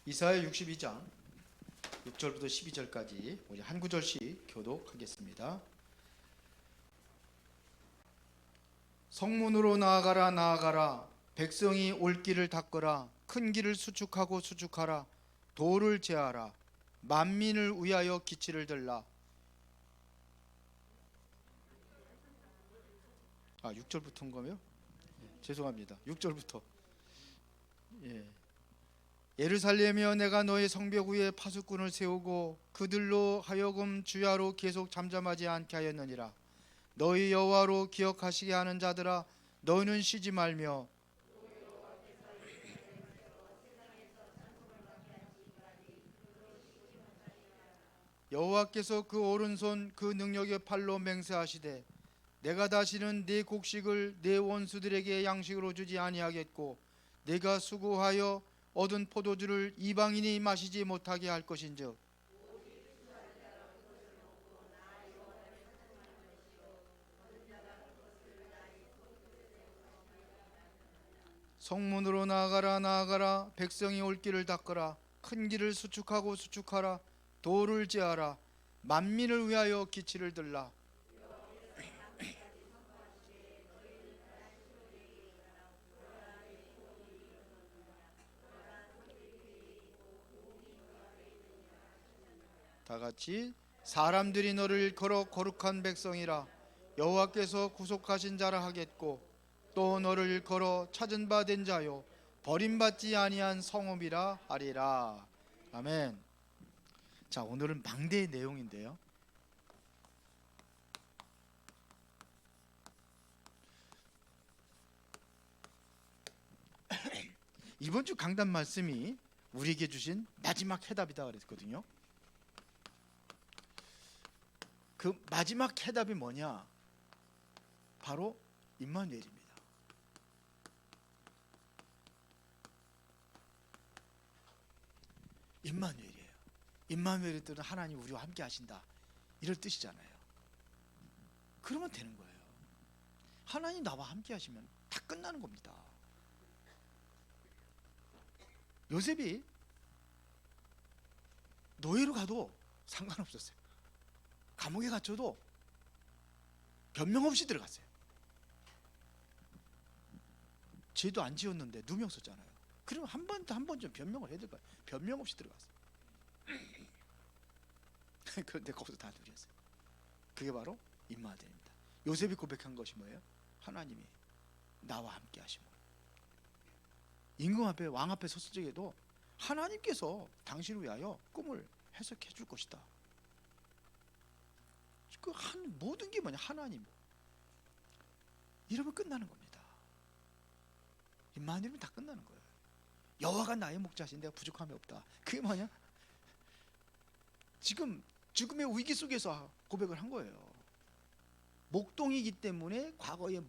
이사야 62장 6절부터 12절까지 우리 한 구절씩 교독하겠습니다. 성문으로 나아가라 나아가라, 백성이 올 길을 닦으라. 큰 길을 수축하고 수축하라. 도를 제하라. 만민을 위하여 기치를 들라. 6절부터인 거요? 죄송합니다. 6절부터. 예루살렘이여, 내가 너의 성벽 위에 파수꾼을 세우고 그들로 하여금 주야로 계속 잠잠하지 않게 하였느니라. 너희 여호와로 기억하시게 하는 자들아, 너희는 쉬지 말며 여호와께서 그 오른손 그 능력의 팔로 맹세하시되, 내가 다시는 네 곡식을 네 원수들에게 양식으로 주지 아니하겠고, 내가 수고하여 얻은 포도주를 이방인이 마시지 못하게 할 것인즉, 성문으로 나아가라 나아가라, 백성이 올 길을 닦으라. 큰 길을 수축하고 수축하라. 도를 제하라. 만민을 위하여 기치를 들라. 다 같이, 사람들이 너를 일컬어 거룩한 백성이라, 여호와께서 구속하신 자라 하겠고, 또 너를 일컬어 찾은 바 된 자요 버림받지 아니한 성읍이라 하리라. 아멘. 자, 오늘은 망대의 내용인데요, 이번 주 강단 말씀이 우리에게 주신 마지막 해답이다 그랬거든요. 그 마지막 해답이 뭐냐? 바로 임마누엘입니다. 임마누엘이에요. 임마누엘의 뜻은 하나님 우리와 함께 하신다, 이럴 뜻이잖아요. 그러면 되는 거예요. 하나님 나와 함께 하시면 다 끝나는 겁니다. 요셉이 노예로 가도 상관없었어요. 감옥에 갇혀도 변명 없이 들어갔어요. 죄도 안 지었는데 누명 썼잖아요. 그럼 한 번 좀 변명을 해야 될 거예요. 변명 없이 들어갔어요. 그런데 거기서 다 누렸어요. 그게 바로 임마누엘입니다. 요셉이 고백한 것이 뭐예요? 하나님이 나와 함께 하심으로. 임금 앞에, 왕 앞에 섰을 적에도 하나님께서 당신을 위하여 꿈을 해석해 줄 것이다. 그 한 모든 게 뭐냐? 하나님. 이러면 끝나는 겁니다. 임마누엘이면 다 끝나는 거예요. 여호와가 나의 목자신, 내가 부족함이 없다. 그게 뭐냐? 지금 죽음의 위기 속에서 고백을 한 거예요. 목동이기 때문에 과거에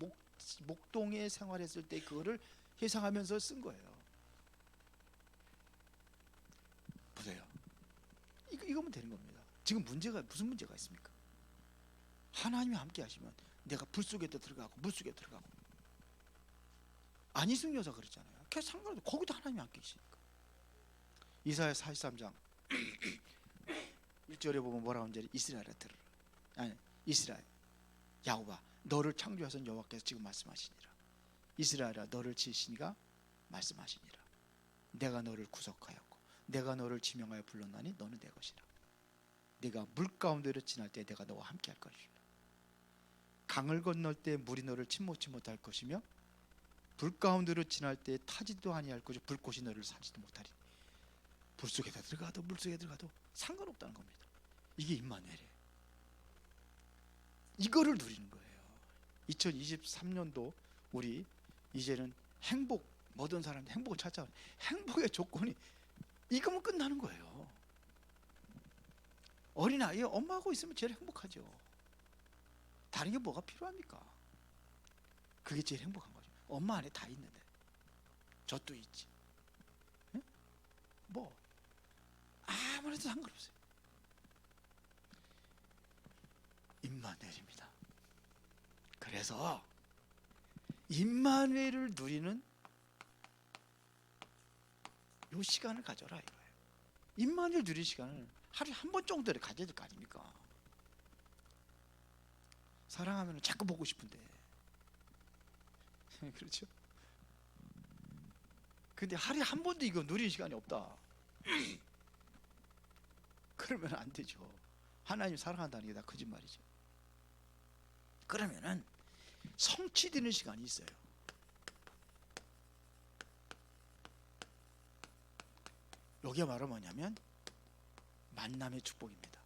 목동에 생활했을 때 그거를 회상하면서 쓴 거예요. 보세요. 이거면 되는 겁니다. 지금 무슨 문제가 있습니까? 하나님이 함께 하시면 내가 불 속에도 들어가고 물 속에 들어가고. 안희승 여사 그랬잖아요. 그게 상관없어. 거기도 하나님이 함께 계시니까. 이사야 43장 1절에 보면 뭐라고 하는지, 이스라엘아 들으라. 아니, 이스라엘 야곱아, 너를 창조하신 여호와께서 지금 말씀하시니라. 이스라엘아, 너를 지으시니가 말씀하시니라. 내가 너를 구속하였고 내가 너를 지명하여 불렀나니 너는 내 것이라. 네가 물 가운데로 지날 때 내가 너와 함께 할 것이라. 강을 건널 때 물이 너를 침몰치 못할 것이며 불 가운데로 지날 때 타지도 아니할 것이고 불꽃이 너를 사지도 못하리. 불 속에다 들어가도 물 속에 들어가도 상관없다는 겁니다. 이게 임마누엘이에요. 이거를 누리는 거예요. 2023년도 우리 이제는 행복, 모든 사람이 행복을 찾자. 행복의 조건이 이거면 끝나는 거예요. 어린아이 엄마하고 있으면 제일 행복하죠. 다른 게 뭐가 필요합니까? 그게 제일 행복한 거죠. 엄마 안에 다 있는데 젖도 있지. 네? 뭐 아무래도 상관없어요. 임마누엘입니다. 그래서 임마누엘을 누리는 요 시간을 가져라 이거예요. 임마누엘 누리는 시간을 하루에 한 번 정도를 가져야 될 거 아닙니까? 사랑하면 자꾸 보고 싶은데 그렇죠? 근데 하루에 한 번도 이거 누리는 시간이 없다. 그러면 안 되죠. 하나님 사랑한다는 게 다 거짓말이죠. 그러면은 성취되는 시간이 있어요. 여기가 바로 뭐냐면 만남의 축복입니다.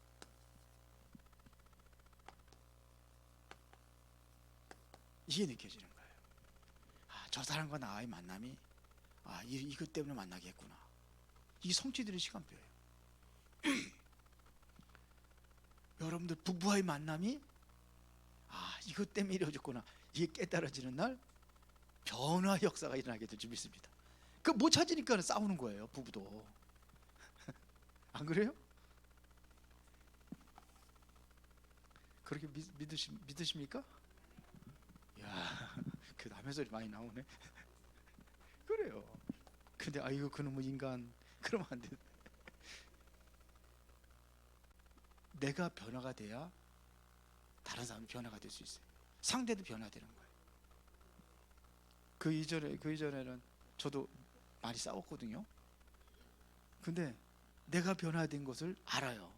이게 느껴지는 거예요. 아, 저 사람과 나의 만남이 이것 때문에 만나겠구나. 이게 성취되는 시간표예요. 여러분들 부부와의 만남이 이것 때문에 이루어졌구나. 이게 깨달아지는 날 변화 역사가 일어나게 될 줄 믿습니다. 그 못 찾으니까 싸우는 거예요, 부부도. 안 그래요? 그렇게 믿으십니까? 야, 그 남의 소리 많이 나오네. 그래요. 근데 아이고 그놈의 인간 그러면 안 돼. 내가 변화가 돼야 다른 사람이 변화가 될 수 있어요. 상대도 변화되는 거예요. 그 이전에는 저도 많이 싸웠거든요. 근데 내가 변화된 것을 알아요.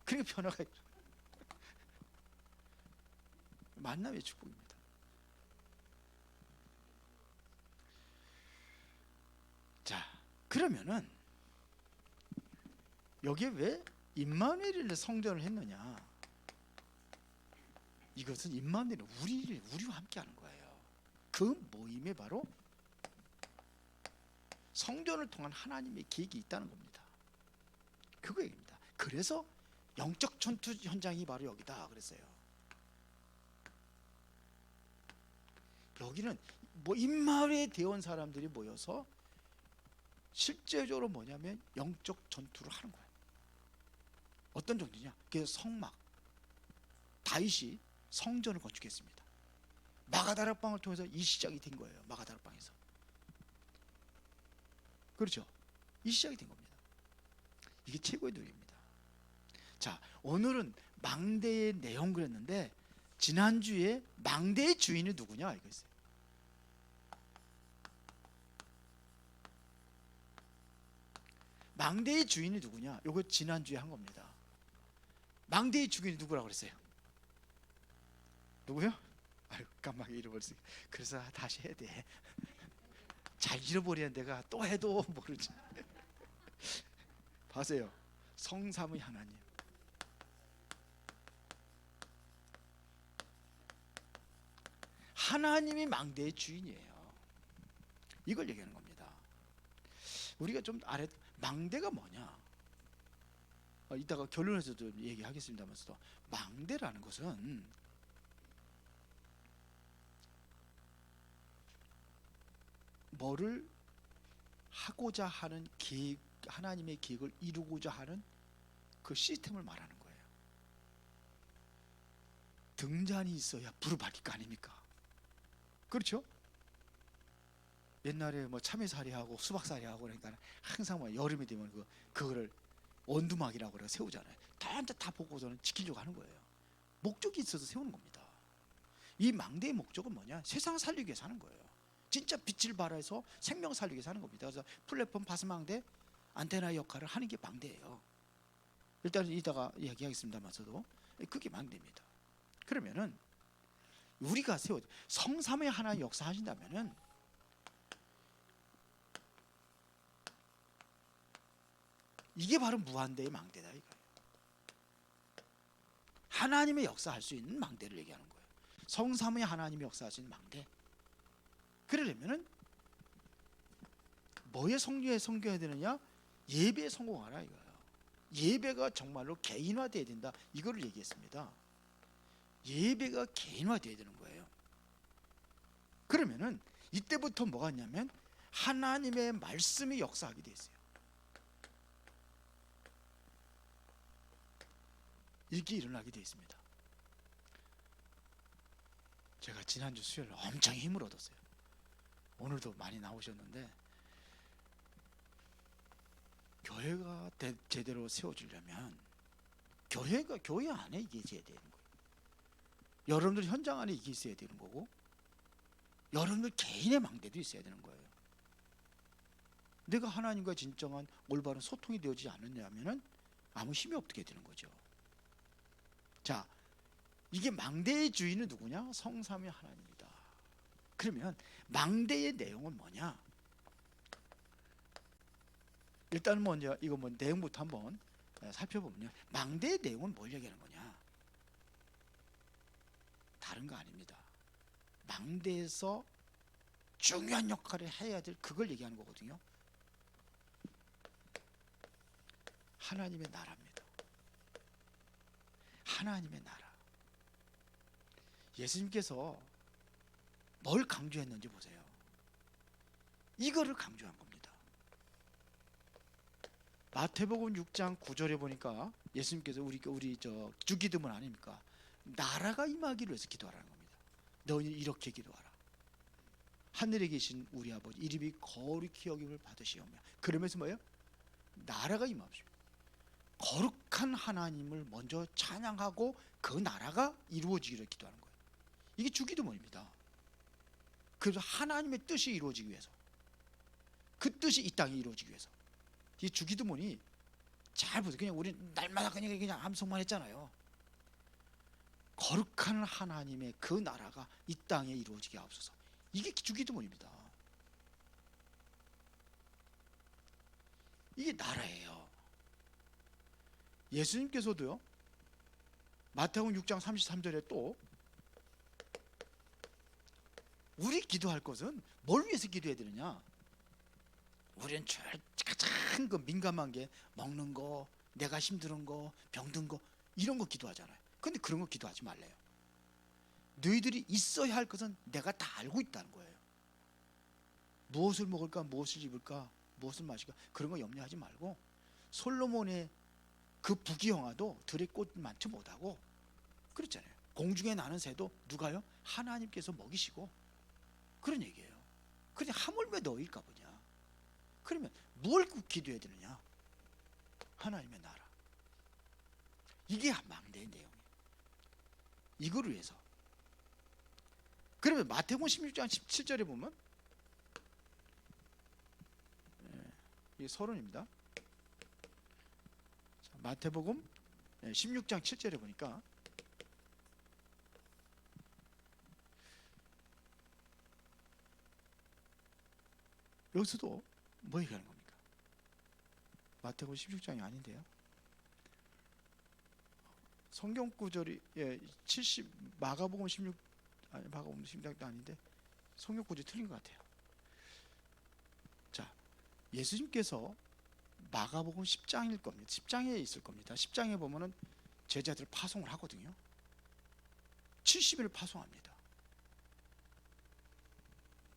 그러니까 변화가 만남의 축복입니다. 자, 그러면은 여기에 왜 임마누엘을 성전을 했느냐? 이것은 임마누엘은 우리와 함께하는 거예요. 그 모임에 바로 성전을 통한 하나님의 계획이 있다는 겁니다. 그거 얘기입니다. 그래서 영적 전투 현장이 바로 여기다 그랬어요. 여기는 임마누엘 대원 사람들이 모여서 실제적으로 뭐냐면 영적 전투를 하는 거예요. 어떤 정도냐? 그래서 성막, 다윗이 성전을 건축했습니다. 마가다락방을 통해서 이 시작이 된 거예요. 마가다락방에서. 그렇죠? 이 시작이 된 겁니다. 이게 최고의 누리입니다. 자, 오늘은 망대의 내용 그랬는데 지난주에 망대의 주인이 누구냐 이거였어요. 망대의 주인이 누구냐? 이거 지난주에 한 겁니다. 망대의 주인이 누구라고 그랬어요? 누구요? 아유, 깜빡이 잃어버렸어요. 그래서 다시 해야 돼. 잘 잃어버리는 내가 또 해도 모르지. 봐세요. 성삼의 하나님. 하나님이 망대의 주인이에요. 이걸 얘기하는 겁니다. 우리가 좀 망대가 뭐냐? 이따가 결론에서도 얘기하겠습니다만서도 망대라는 것은 뭐를 하고자 하는 계획, 하나님의 계획을 이루고자 하는 그 시스템을 말하는 거예요. 등잔이 있어야 불을 밝힐 거 아닙니까? 그렇죠? 옛날에 뭐 참외살이하고 수박살이하고 그러니까 항상 뭐 여름이 되면 그거를 원두막이라고 그래 세우잖아요. 다 보고서는 지키려고 하는 거예요. 목적이 있어서 세우는 겁니다. 이 망대의 목적은 뭐냐? 세상 살리기 위해서 하는 거예요. 진짜 빛을 발해서 생명 살리기 위해서 하는 겁니다. 그래서 플랫폼 바스망대 안테나 역할을 하는 게 망대예요. 일단 이따가 얘기하겠습니다만서도 그게 망대입니다. 그러면은 우리가 성삼의 하나님 역사하신다면은 이게 바로 무한대의 망대다 이거예요. 하나님의 역사할 수 있는 망대를 얘기하는 거예요. 성삼의 하나님의 역사할 수 있는 망대. 그러려면은 뭐에 성경해야 되느냐? 예배에 성공하라 이거예요. 예배가 정말로 개인화돼야 된다. 이거를 얘기했습니다. 예배가 개인화돼야 되는 거예요. 그러면은 이때부터 뭐가 있냐면 하나님의 말씀이 역사하게 돼 있어요. 이게 일어나게 되어 있습니다. 제가 지난주 수요일 엄청 힘을 얻었어요. 오늘도 많이 나오셨는데 교회 교회가 제대로 세워지려면 교회 안에 이게 있어야 되는 거예요. 여러분들 현장 안에 이게 있어야 되는 거고, 여러분들 개인의 망대도 있어야 되는 거예요. 내가 하나님과 진정한 올바른 소통이 되어지지 않느냐면은 아무 힘이 없게 되는 거죠. 자, 이게 망대의 주인은 누구냐? 성삼위 하나님이다. 그러면 망대의 내용은 뭐냐? 일단 먼저 이거 내용부터 한번 살펴보면요, 망대의 내용은 뭘 얘기하는 거냐? 다른 거 아닙니다. 망대에서 중요한 역할을 해야 될 그걸 얘기하는 거거든요. 하나님의 나라입니다. 하나님의 나라. 예수님께서 뭘 강조했는지 보세요. 이거를 강조한 겁니다. 마태복음 6장 9절에 보니까 예수님께서 우리 주기도문 아닙니까? 나라가 임하기를 위해서 기도하라는 겁니다. 너희는 이렇게 기도하라. 하늘에 계신 우리 아버지 이름이 거룩히 여김을 받으시오며. 그러면서 뭐예요? 나라가 임하십시오. 거룩한 하나님을 먼저 찬양하고 그 나라가 이루어지기를 기도하는 거예요. 이게 주기도문입니다. 그래서 하나님의 뜻이 이루어지기 위해서, 그 뜻이 이 땅에 이루어지기 위해서, 이 주기도문이 잘 보세요. 그냥 우리 날마다 그냥 암송만 했잖아요. 거룩한 하나님의 그 나라가 이 땅에 이루어지게 하옵소서. 이게 주기도문입니다. 이게 나라예요. 예수님께서도요, 마태복음 6장 33절에 또 우리 기도할 것은 뭘 위해서 기도해야 되느냐? 우리는 가장 민감한 게 먹는 거, 내가 힘든 거, 병든 거, 이런 거 기도하잖아요. 근데 그런 거 기도하지 말래요. 너희들이 있어야 할 것은 내가 다 알고 있다는 거예요. 무엇을 먹을까, 무엇을 입을까, 무엇을 마실까, 그런 거 염려하지 말고, 솔로몬의 그 부귀영화도 들의 꽃만치 못하고 그렇잖아요. 공중에 나는 새도 누가요? 하나님께서 먹이시고, 그런 얘기예요. 그냥 하물며 너희일까 보냐. 그러면 뭘 기도해야 되느냐? 하나님의 나라. 이게 망대의 내용이에요. 이거를 위해서. 그러면 마태복음 16장 17절에 보면, 이게 서론입니다. 마태복음 16장 7절에 보니까 여기서도 뭐 얘기하는 겁니까? 마태복음 16장이 아닌데요. 성경 구절이 70 마가복음 16 아니 마가복음 16장도 아닌데 성경 구절이 틀린 것 같아요. 자, 예수님께서 마가복음 10장일 겁니다. 10장에 있을 겁니다. 10장에 보면은 제자들 파송을 하거든요. 70일을 파송합니다.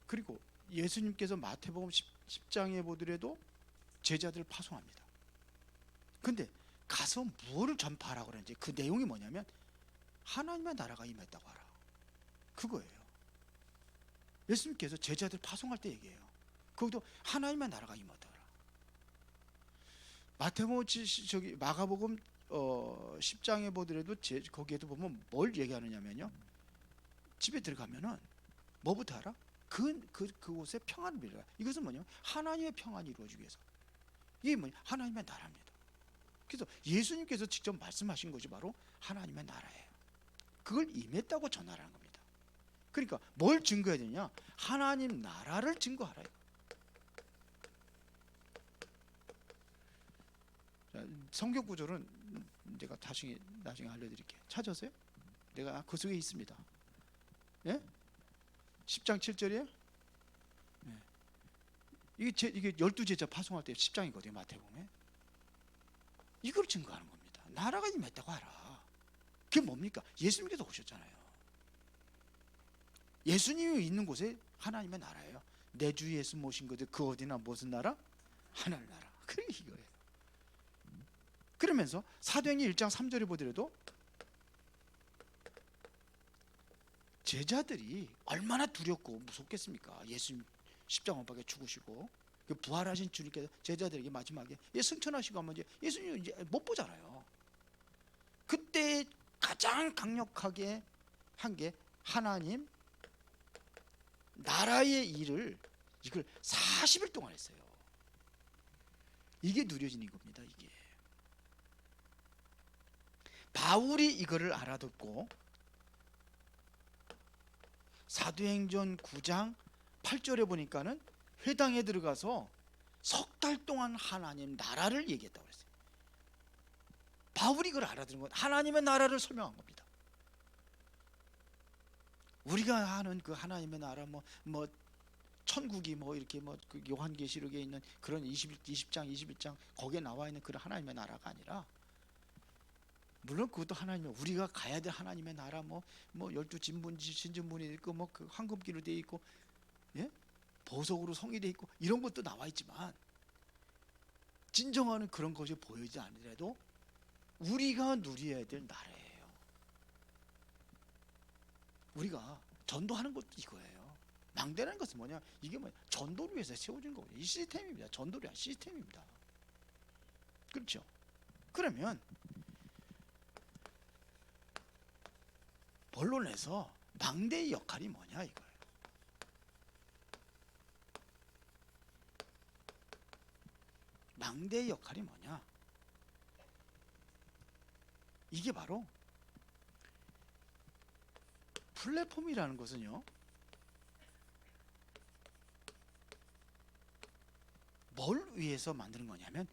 그리고 예수님께서 마태복음 10장에 보더라도 제자들을 파송합니다. 근데 가서 무엇을 전파하라고 그러는지, 그 내용이 뭐냐면 하나님의 나라가 임했다고 하라. 그거예요. 예수님께서 제자들 파송할 때 얘기해요. 거기도 하나님의 나라가 임하더라. 마태복음 마가복음 10장에 보더라도 거기에도 보면 뭘 얘기하느냐면요, 집에 들어가면은 뭐부터 알아? 그곳에 평안을 빌어라. 이것은 뭐냐면 하나님의 평안이 이루어지기 위해서. 이게 뭐냐? 하나님의 나라입니다. 그래서 예수님께서 직접 말씀하신 것이 바로 하나님의 나라예요. 그걸 임했다고 전하라는 겁니다. 그러니까 뭘 증거해야 되냐? 하나님 나라를 증거하라. 성경 구절은 제가 나중에 알려드릴게요. 찾았어요? 내가 그 속에 있습니다. 예? 10장 7절이에요? 네. 이게 12제자 파송할 때 10장이거든요. 마태복음에. 이걸 증거하는 겁니다. 나라가 임했다고 하라. 그게 뭡니까? 예수님께서 오셨잖아요. 예수님이 있는 곳에 하나님의 나라예요. 내 주 예수 모신 것들 그 어디나 무슨 나라? 하나님 나라. 그게 이거예요. 그러면서 사도행전 1장 3절에 보더라도 제자들이 얼마나 두렵고 무섭겠습니까? 예수님 십자가 못 박혀 죽으시고. 그 부활하신 주님께서 제자들에게 마지막에 승천하시고 하면 이제 예수님 이제 못 보잖아요. 그때 가장 강력하게 한 게 하나님 나라의 일을 이걸 40일 동안 했어요. 이게 누려지는 겁니다. 이게 바울이 이거를 알아듣고 사도행전 9장 8절에 보니까는 회당에 들어가서 석 달 동안 하나님 나라를 얘기했다고 그랬어요. 바울이 이걸 알아들은 건 하나님의 나라를 설명한 겁니다. 우리가 하는 그 하나님의 나라 뭐 천국이 뭐 이렇게 그 요한계시록에 있는 그런 20장 21장 거기에 나와 있는 그런 하나님의 나라가 아니라, 물론 그것도 하나님의 우리가 가야 될 하나님의 나라 뭐 12진분 신진분이 있고 뭐 그 황금기로 돼 있고 예? 보석으로 성이 돼 있고 이런 것도 나와 있지만 진정한 그런 것이 보이지 않으더라도 우리가 누려야 될 나라예요. 우리가 전도하는 것도 이거예요. 망대라는 것은 뭐냐? 이게 뭐냐? 전도를 위해서 세워진 거거든요. 이 시스템입니다. 전도를 한 시스템입니다. 그렇죠? 그러면 본론에서 망대의 역할이 뭐냐 이거예요. 망대의 역할이 뭐냐? 이게 바로 플랫폼이라는 것은요, 뭘 위해서 만드는 거냐면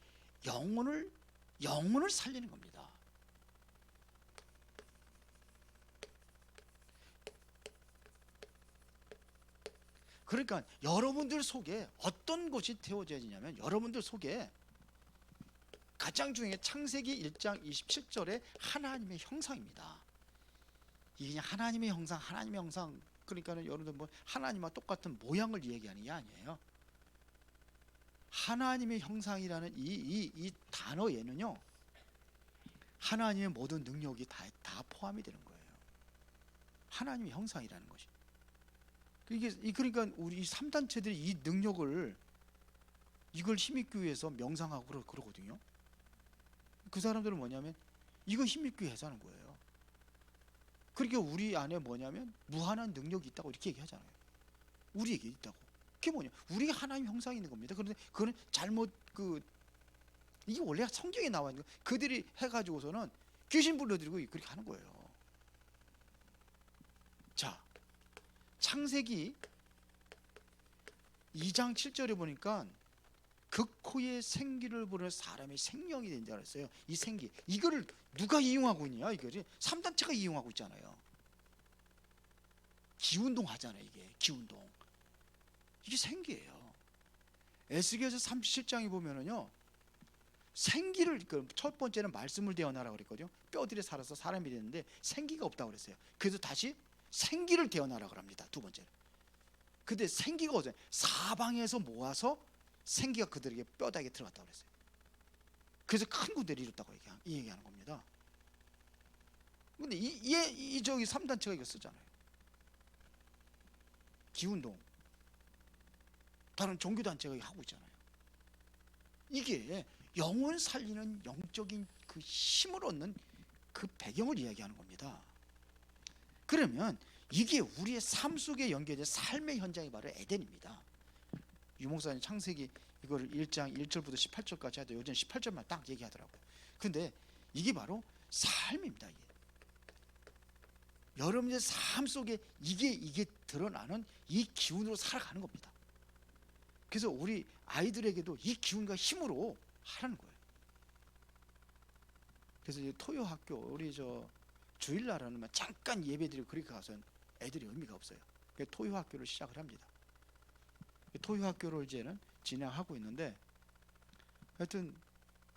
영혼을 살리는 겁니다. 그러니까 여러분들 속에 어떤 것이 태워져야지냐면, 여러분들 속에 가장 중요한 게 창세기 1장 27절에 하나님의 형상입니다. 이게 하나님의 형상, 그러니까는 여러분들 뭐 하나님과 똑같은 모양을 얘기하는 게 아니에요. 하나님의 형상이라는 이 단어에는요, 하나님의 모든 능력이 다 포함이 되는 거예요. 하나님의 형상이라는 것이. 그러니까 우리 3단체들이 이 능력을 이걸 힘입기 위해서 명상하고 그러거든요. 그 사람들은 뭐냐면 이거 힘입기 위해서 하는 거예요. 그러니까 우리 안에 뭐냐면 무한한 능력이 있다고 이렇게 얘기하잖아요. 우리에게 있다고. 그게 뭐냐? 우리가 하나님 형상이 있는 겁니다. 그런데 그거는 잘못 이게 원래 성경에 나와 있는 거. 그들이 해가지고서는 귀신 불러들이고 그렇게 하는 거예요. 자, 창세기 2장 7절에 보니까 그 코에 생기를 부르는 사람의 생명이 된다 그랬어요. 이 생기, 이거를 누가 이용하고 있냐? 이거지 3단체가 이용하고 있잖아요. 기운동 하잖아요. 이게 기운동. 이게 생기예요. 에스겔서 37장에 보면은요, 생기를, 첫 번째는 말씀을 대어나라 그랬거든요. 뼈들이 살아서 사람이 되는데 생기가 없다고 그랬어요. 그래서 다시 생기를 대어나라 그럽니다. 두 번째는. 근데 생기가 어디서 사방에서 모아서 생기가 그들에게 뼈다귀에 들어갔다고 그랬어요. 그래서 큰 군대를 이뤘다고 얘기하는 겁니다. 근데 이 저기 3단체가 이거 쓰잖아요. 기운동. 다른 종교단체가 하고 있잖아요. 이게 영혼 살리는 영적인 그 힘을 얻는 그 배경을 이야기하는 겁니다. 그러면 이게 우리의 삶 속에 연결된 삶의 현장이 바로 에덴입니다. 유목사님 창세기 이거를 1장 1절부터 18절까지 하도 요즘 18절만 딱 얘기하더라고요. 근데 이게 바로 삶입니다. 이게. 여러분의 삶 속에 이게 드러나는 이 기운으로 살아가는 겁니다. 그래서 우리 아이들에게도 이 기운과 힘으로 하라는 거예요. 그래서 이제 토요학교 우리 주일날은 잠깐 예배드리고 그렇게 가서는 애들이 의미가 없어요. 그래서 토요학교를 시작을 합니다. 토요학교를 이제는 진행하고 있는데, 하여튼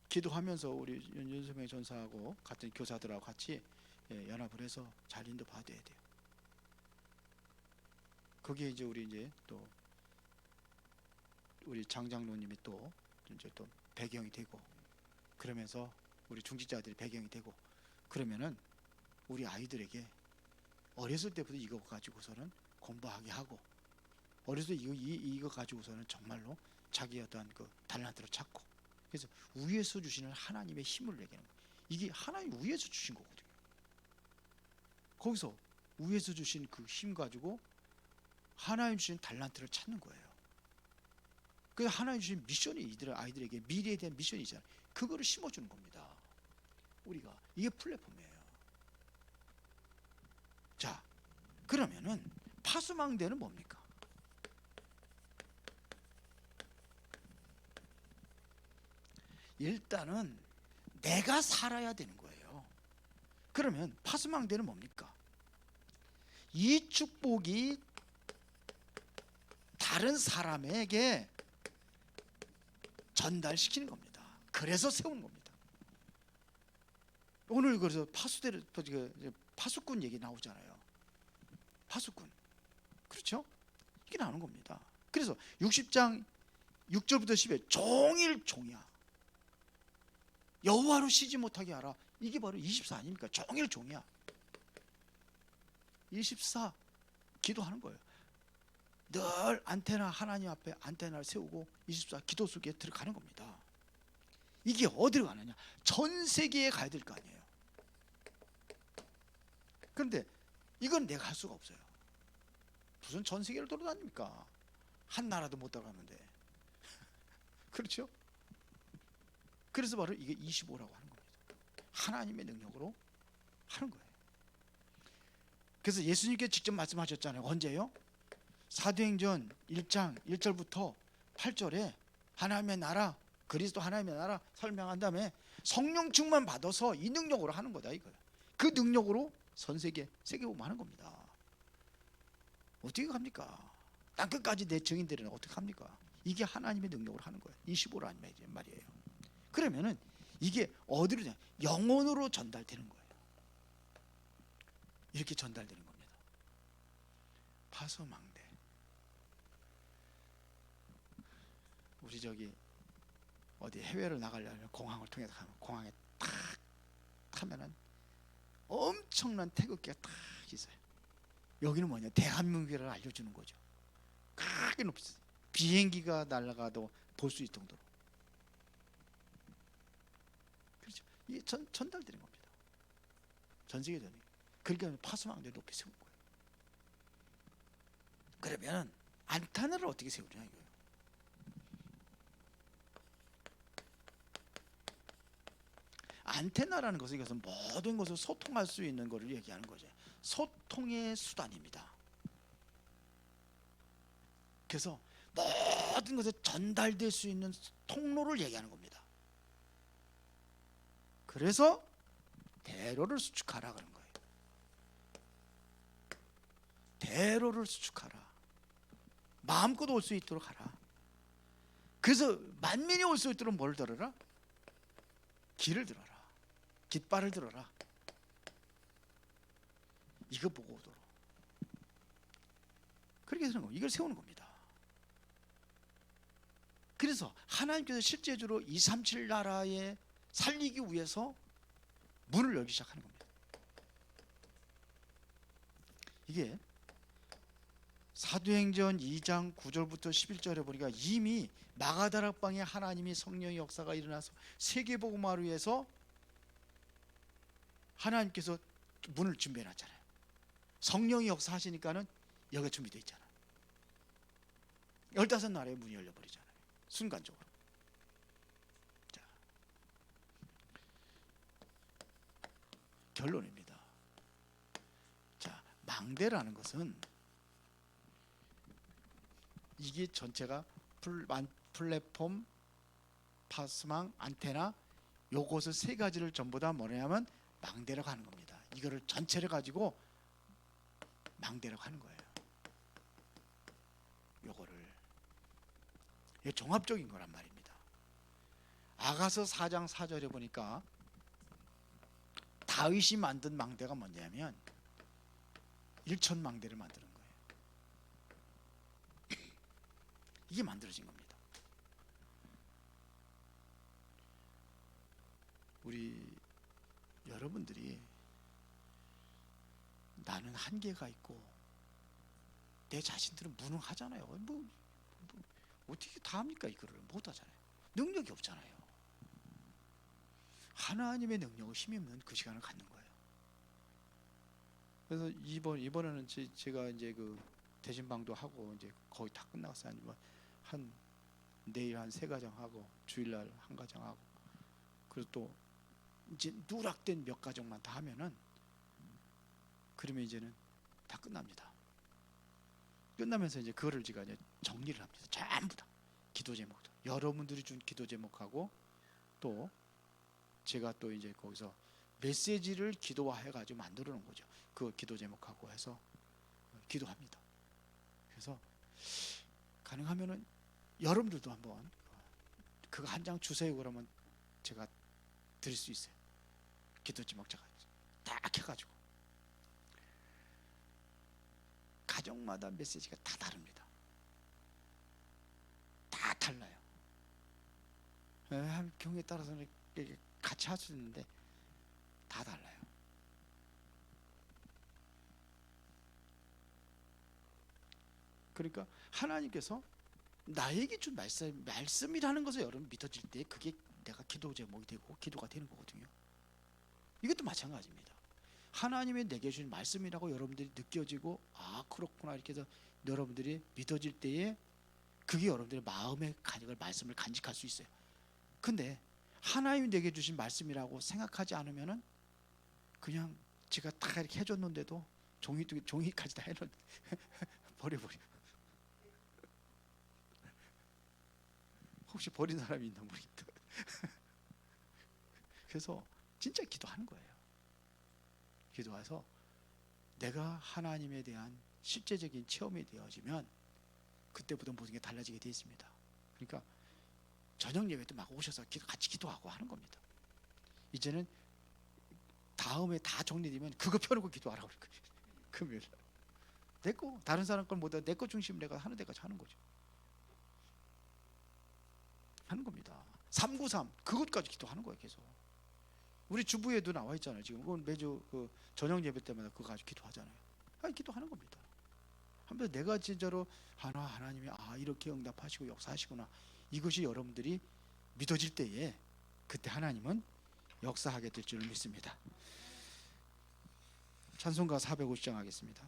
기도하면서 우리 윤수명 전사하고 같은 교사들하고 같이 연합을 해서 잘 인도받아야 돼요. 거기에 이제 우리 또 우리 장장로님이 또 배경이 되고, 그러면서 우리 중직자들이 배경이 되고, 그러면은 우리 아이들에게 어렸을 때부터 이거 가지고서는 공부하게 하고, 어렸을 때 이거 가지고서는 정말로 자기 어떤 그 달란트를 찾고, 그래서 위에서 주시는 하나님의 힘을 얘기하는 거예요. 이게 하나님 위에서 주신 거거든요. 거기서 위에서 주신 그 힘 가지고 하나님 주신 달란트를 찾는 거예요. 그래서 하나님 주신 미션이 이들 아이들에게 미래에 대한 미션이잖아요. 그거를 심어주는 겁니다. 우리가 이게 플랫폼이에요. 자, 그러면은 파수망대는 뭡니까? 일단은 내가 살아야 되는 거예요. 그러면 파수망대는 뭡니까? 이 축복이 다른 사람에게 전달시키는 겁니다. 그래서 세우는 겁니다. 오늘 그래서 파수꾼 얘기 나오잖아요. 파수꾼, 그렇죠? 이게 나오는 겁니다. 그래서 60장 6절부터 10에 종일 종이야. 여호와로 쉬지 못하게 하라. 이게 바로 24 아닙니까? 종일 종이야. 24 기도하는 거예요. 늘 안테나, 하나님 앞에 안테나를 세우고 24 기도 속에 들어가는 겁니다. 이게 어디로 가느냐? 전 세계에 가야 될 거 아니에요. 그런데 이건 내가 할 수가 없어요. 무슨 전 세계를 돌아다닙니까? 한 나라도 못 들어가는데. 그렇죠? 그래서 바로 이게 25라고 하는 겁니다. 하나님의 능력으로 하는 거예요. 그래서 예수님께서 직접 말씀하셨잖아요. 언제요? 사도행전 1장 1절부터 8절에 하나님의 나라, 그리스도 하나님의 나라 설명한 다음에 성령 충만 받아서 이 능력으로 하는 거다 이거예요. 그 능력으로 세계복음 하는 겁니다. 어떻게 합니까? 땅끝까지 내 증인들은 어떻게 합니까? 이게 하나님의 능력으로 하는 거예요. 25라는 말이에요. 그러면은 이게 어디로 영혼으로 전달되는 거예요. 이렇게 전달되는 겁니다. 파수망대. 우리 저기 어디 해외를 나가려면 공항을 통해서 가면 공항에 탁 타면은 엄청난 태극기가 탁 있어요. 여기는 뭐냐? 대한민국이라고 알려주는 거죠. 크게 높이 비행기가 날아가도 볼 수 있을 정도로. 그렇죠? 이게 전달되는 겁니다. 전 세계적으로. 그러니까 파수망대를 높이 세운 거예요. 그러면 안테나를 어떻게 세우냐 이거예요. 안테나라는 것은 이것은 모든 것을 소통할 수 있는 것을 얘기하는 거죠. 소통의 수단입니다. 그래서 모든 것에 전달될 수 있는 통로를 얘기하는 겁니다. 그래서 대로를 수축하라 그런 거예요. 대로를 수축하라. 마음껏 올 수 있도록 하라. 그래서 만민이 올 수 있도록 뭘 들어라? 길을 들어라. 깃발을 들어라. 이거 보고 오도록. 그렇게 하는 겁니다. 이걸 세우는 겁니다. 그래서 하나님께서 실제적으로 237 나라에 살리기 위해서 문을 열기 시작하는 겁니다. 이게 사도행전 2장 9절부터 11절에 보니까 이미 마가다락방에 하나님이 성령의 역사가 일어나서 세계복음화를 위해서 하나님께서 문을 준비해 놨잖아요. 성령이 역사하시니까는 여기가 준비되어 있잖아요. 15나라의 문이 열려버리잖아요. 순간적으로. 자, 결론입니다. 자, 망대라는 것은 이게 전체가 플랫폼, 파수망, 안테나 요것을 세 가지를 전부 다 뭐냐면 망대라고 하는 겁니다. 이거를 전체를 가지고 망대라고 하는 거예요. 요거를 이게 종합적인 거란 말입니다. 아가서 4장 4절에 보니까 다윗이 만든 망대가 뭐냐면 1,000망대를 만드는 거예요. 이게 만들어진 겁니다. 우리 여러분들이 나는 한계가 있고 내 자신들은 무능하잖아요. 어떻게 다 합니까? 이거를 못 하잖아요. 능력이 없잖아요. 하나님의 능력을 힘입는 그 시간을 갖는 거예요. 그래서 이번에는 제가 이제 그 대신방도 하고 이제 거의 다 끝나갔어요. 한 내일 한 3가정 하고 주일날 1가정 하고, 그리고 또 이제 누락된 몇 가정만 다 하면은, 그러면 이제는 다 끝납니다. 끝나면서 이제 그거를 제가 이제 정리를 합니다. 전부 다 기도 제목도 여러분들이 준 기도 제목하고, 또 제가 또 이제 거기서 메시지를 기도화해 가지고 만들어 놓은 거죠. 그 기도 제목하고 해서 기도합니다. 그래서 가능하면은 여러분들도 한번 그거 한 장 주세요. 그러면 제가 드릴 수 있어요. 기도 제목 제가 딱 해가지고. 가정마다 메시지가 다 다릅니다. 다 달라요. 경우에 따라서는 같이 할 수 있는데 다 달라요. 그러니까 하나님께서 나에게 준 말씀이라는 것을 여러분 믿어질 때, 그게 내가 기도 제목이 되고 기도가 되는 거거든요. 이것도 마찬가지입니다. 하나님의 내게 주신 말씀이라고 여러분들이 느껴지고, 아 그렇구나 이렇게 해서 여러분들이 믿어질 때에 그게 여러분들의 마음의 말씀을 간직할 수 있어요. 근데 하나님이 내게 주신 말씀이라고 생각하지 않으면은 그냥 제가 다 이렇게 해줬는데도 종이까지 다 해놓은 버려버려. 혹시 버린 사람이 있나 모르겠다. 그래서 진짜 기도하는 거예요. 기도해서 내가 하나님에 대한 실제적인 체험이 되어지면 그때부터 모든 게 달라지게 되어 있습니다. 그러니까 저녁 예배 때 막 오셔서 같이 기도하고 하는 겁니다. 이제는 다음에 다 정리되면 그거 펴놓고 기도하라고 그럴 거예요. 금요일 내 거, 다른 사람 걸 보다 내 거 중심 내가 하는 데까지 하는 거죠. 하는 겁니다. 393 그것까지 기도하는 거예요. 계속. 우리 주부에도 나와 있잖아요. 지금 그건 매주 그 저녁 예배 때마다 그거 가지고 기도하잖아요. 기도하는 겁니다. 한번 내가 진짜로 하나님이 이렇게 응답하시고 역사하시구나, 이것이 여러분들이 믿어질 때에 그때 하나님은 역사하게 될 줄 믿습니다. 찬송가 450장 하겠습니다.